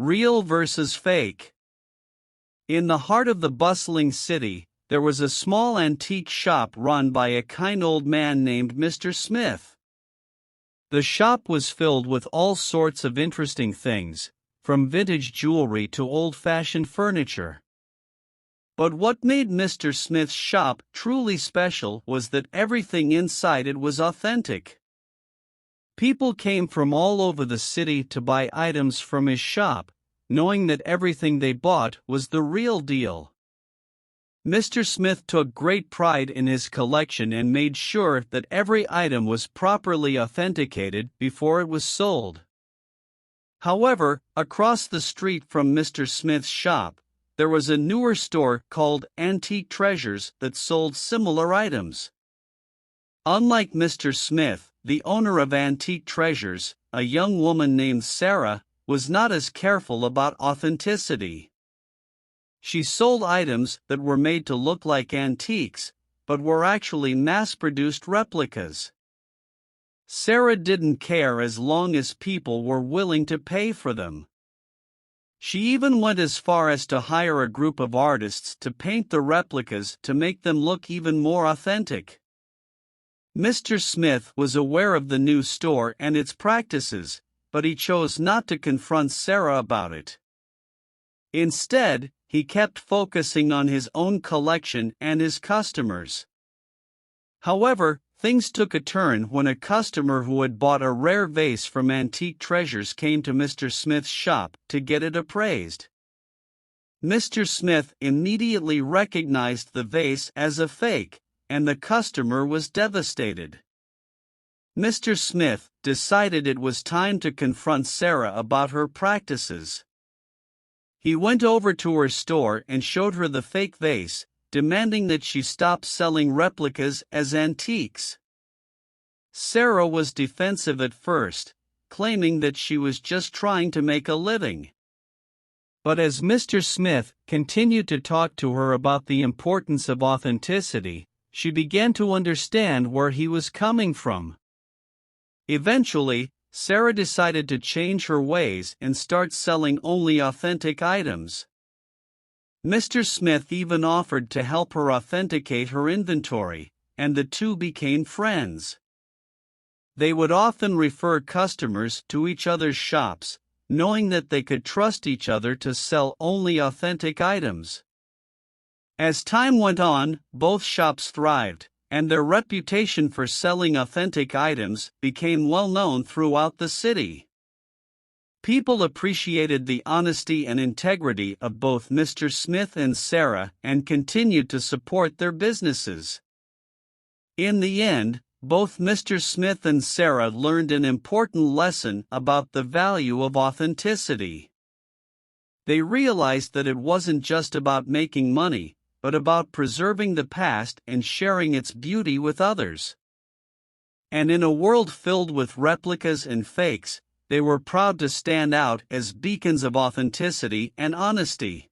Real versus fake. In the heart of the bustling city, there was a small antique shop run by a kind old man named Mr. Smith. The shop was filled with all sorts of interesting things, from vintage jewelry to old-fashioned furniture. But what made Mr. Smith's shop truly special was that everything inside it was authentic. People came from all over the city to buy items from his shop, knowing that everything they bought was the real deal. Mr. Smith took great pride in his collection and made sure that every item was properly authenticated before it was sold. However, across the street from Mr. Smith's shop, there was a newer store called Antique Treasures that sold similar items. Unlike Mr. Smith, the owner of Antique Treasures, a young woman named Sarah, was not as careful about authenticity. She sold items that were made to look like antiques, but were actually mass-produced replicas. Sarah didn't care as long as people were willing to pay for them. She even went as far as to hire a group of artists to paint the replicas to make them look even more authentic. Mr. Smith was aware of the new store and its practices, but he chose not to confront Sarah about it. Instead, he kept focusing on his own collection and his customers. However, things took a turn when a customer who had bought a rare vase from Antique Treasures came to Mr. Smith's shop to get it appraised. Mr. Smith immediately recognized the vase as a fake, and the customer was devastated. Mr. Smith decided it was time to confront Sarah about her practices. He went over to her store and showed her the fake vase, demanding that she stop selling replicas as antiques. Sarah was defensive at first, claiming that she was just trying to make a living. But as Mr. Smith continued to talk to her about the importance of authenticity, she began to understand where he was coming from. Eventually, Sarah decided to change her ways and start selling only authentic items. Mr. Smith even offered to help her authenticate her inventory, and the two became friends. They would often refer customers to each other's shops, knowing that they could trust each other to sell only authentic items. As time went on, both shops thrived, and their reputation for selling authentic items became well known throughout the city. People appreciated the honesty and integrity of both Mr. Smith and Sarah and continued to support their businesses. In the end, both Mr. Smith and Sarah learned an important lesson about the value of authenticity. They realized that it wasn't just about making money, but about preserving the past and sharing its beauty with others. And in a world filled with replicas and fakes, they were proud to stand out as beacons of authenticity and honesty.